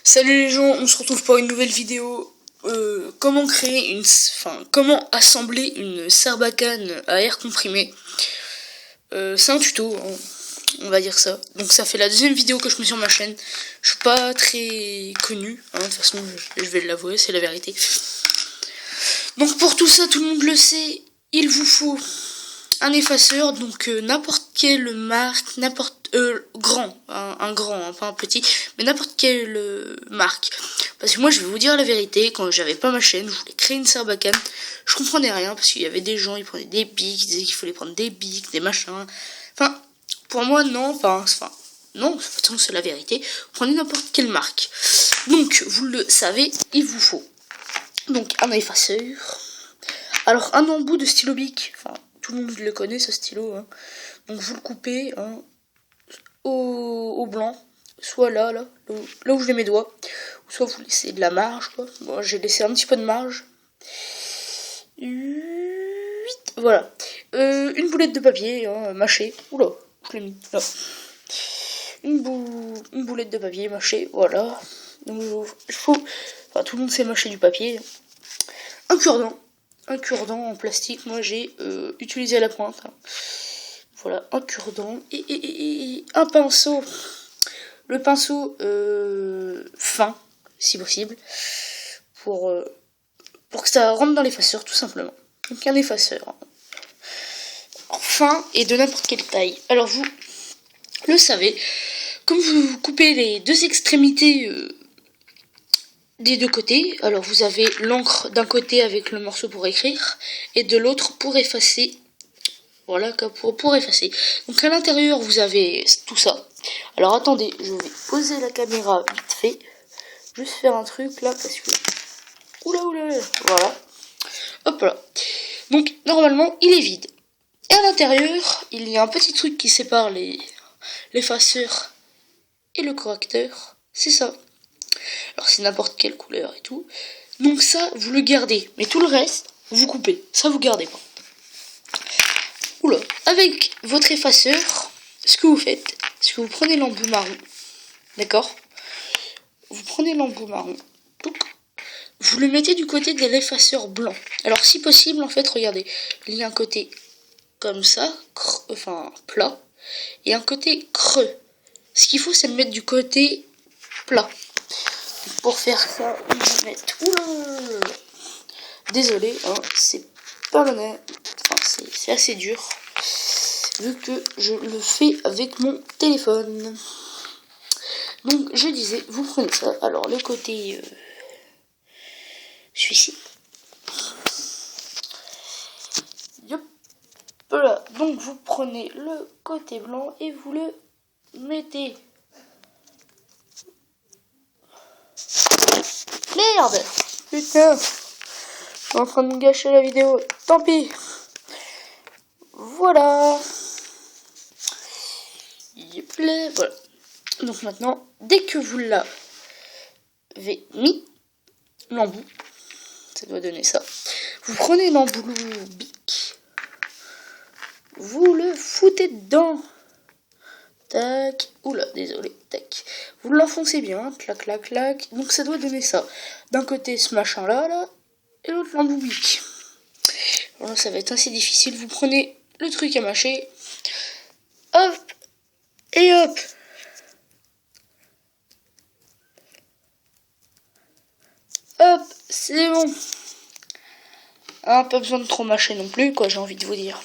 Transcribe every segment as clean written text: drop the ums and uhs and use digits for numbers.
Salut les gens, on se retrouve pour une nouvelle vidéo. Comment comment assembler une Sarbacane à air comprimé. C'est un tuto, hein, on va dire ça. Donc ça fait la deuxième vidéo que je mets sur ma chaîne. Je suis pas très connu, hein, de toute façon je vais l'avouer, c'est la vérité. Donc pour tout ça, tout le monde le sait, il vous faut un effaceur, donc n'importe quelle marque, grand, un grand, hein, pas un petit, mais n'importe quelle marque. Parce que moi je vais vous dire la vérité, quand j'avais pas ma chaîne, je voulais créer une Sarbacane, je comprenais rien, parce qu'il y avait des gens, ils prenaient des bics, ils disaient qu'il fallait prendre des bics, des machins, enfin, pour moi non, non, de toute façon c'est la vérité, prenez n'importe quelle marque. Donc, vous le savez, il vous faut donc un effaceur, alors un embout de stylo bic, enfin, tout le monde le connaît ce stylo, hein. Donc vous le coupez, hein, au blanc, soit là où je mets mes doigts, ou soit vous laissez de la marge, quoi. Bon, j'ai laissé un petit peu de marge. Voilà. Une boulette de papier, hein, mâché. Oula, je l'ai mis là. Une boulette de papier mâché, voilà. Donc enfin, tout le monde sait mâcher du papier. Un cure-dent en plastique, moi j'ai utilisé à la pointe, hein. Voilà, un cure-dent et un pinceau. Le pinceau fin, si possible, pour que ça rentre dans l'effaceur, tout simplement. Donc un effaceur fin et de n'importe quelle taille. Alors vous le savez, comme vous coupez les deux extrémités des deux côtés, alors vous avez l'encre d'un côté avec le morceau pour écrire et de l'autre pour effacer. Voilà, pour effacer. Donc à l'intérieur vous avez tout ça. Alors attendez, je vais poser la caméra vite fait. Juste faire un truc là parce que... Oula, voilà. Hop là. Donc normalement il est vide. Et à l'intérieur, il y a un petit truc qui sépare l'effaceur et le correcteur. C'est ça. Alors c'est n'importe quelle couleur et tout. Donc ça, vous le gardez. Mais tout le reste, vous coupez. Ça, vous gardez pas. Oula. Avec votre effaceur, ce que vous faites, c'est que vous prenez l'embout marron. D'accord ? Vous prenez l'embout marron. Donc, vous le mettez du côté de l'effaceur blanc. Alors si possible, en fait, regardez. Il y a un côté comme ça, plat, et un côté creux. Ce qu'il faut, c'est le mettre du côté plat. Pour faire ça, on va mettre... Oula. Désolé, hein, c'est pas le même. Enfin, c'est assez dur. Vu que je le fais avec mon téléphone. Donc, je disais, vous prenez ça. Alors, le côté... celui-ci. Voilà. Donc, vous prenez le côté blanc et vous le mettez. Merde! Putain! Je suis en train de gâcher la vidéo. Tant pis! Voilà! Voilà. Donc maintenant, dès que vous l'avez mis, l'embout, ça doit donner ça, vous prenez l'embout bic, vous le foutez dedans. Tac, oula, désolé, tac. Vous l'enfoncez bien, clac, clac, clac. Donc ça doit donner ça. D'un côté ce machin là, et l'autre l'embout bic. Voilà, ça va être assez difficile. Vous prenez le truc à mâcher, hop, et hop. Hop, c'est bon. Ah, pas besoin de trop mâcher non plus, quoi, j'ai envie de vous dire.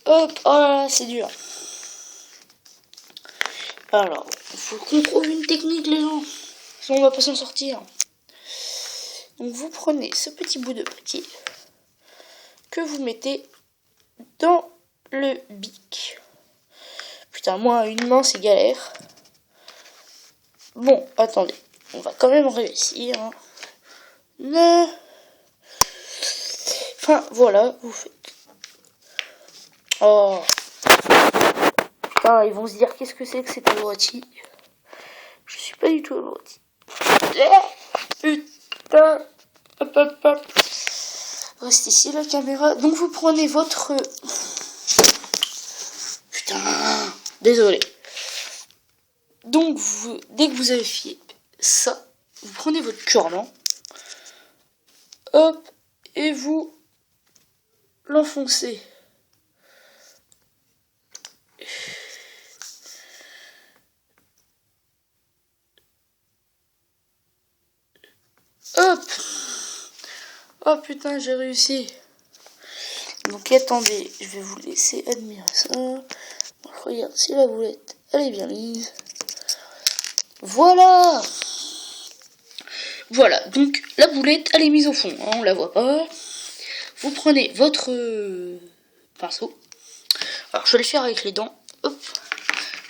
Hop, oh là là, c'est dur. Alors, il faut qu'on trouve une technique, les gens. Sinon, on va pas s'en sortir. Donc, vous prenez ce petit bout de papier que vous mettez dans le bic. Putain, moi, une main, c'est galère. Bon, attendez. On va quand même réussir. Hein. Enfin, voilà, vous faites. Oh. Putain, ils vont se dire qu'est-ce que c'est que cet abruti. Je suis pas du tout abruti. Putain. Hop. Reste ici la caméra. Donc vous prenez votre... Putain. Désolé. Donc dès que vous avez ça. Vous prenez votre cure-dent. Hop. Et vous l'enfoncez. Hop. Oh putain, j'ai réussi. Donc attendez, je vais vous laisser admirer ça. Regarde si la boulette, elle est bien mise. Voilà. Voilà, donc la boulette, elle est mise au fond, hein, on la voit pas. Vous prenez votre pinceau. Alors je vais le faire avec les dents. Hop.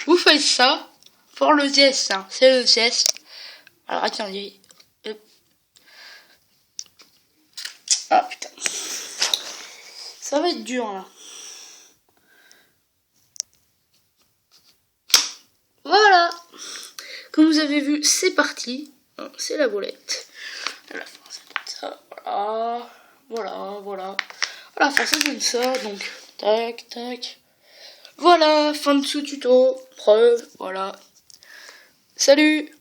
Vous faites ça pour le geste, hein, c'est le geste. Alors attendez. Hop. Ah putain. Ça va être dur là. Voilà. Comme vous avez vu, c'est parti. C'est la boulette. À la fin, ça donne ça. Voilà. Voilà, voilà. À la fin, ça donne ça. Donc, tac, tac. Voilà, fin de ce tuto. Preuve, voilà. Salut!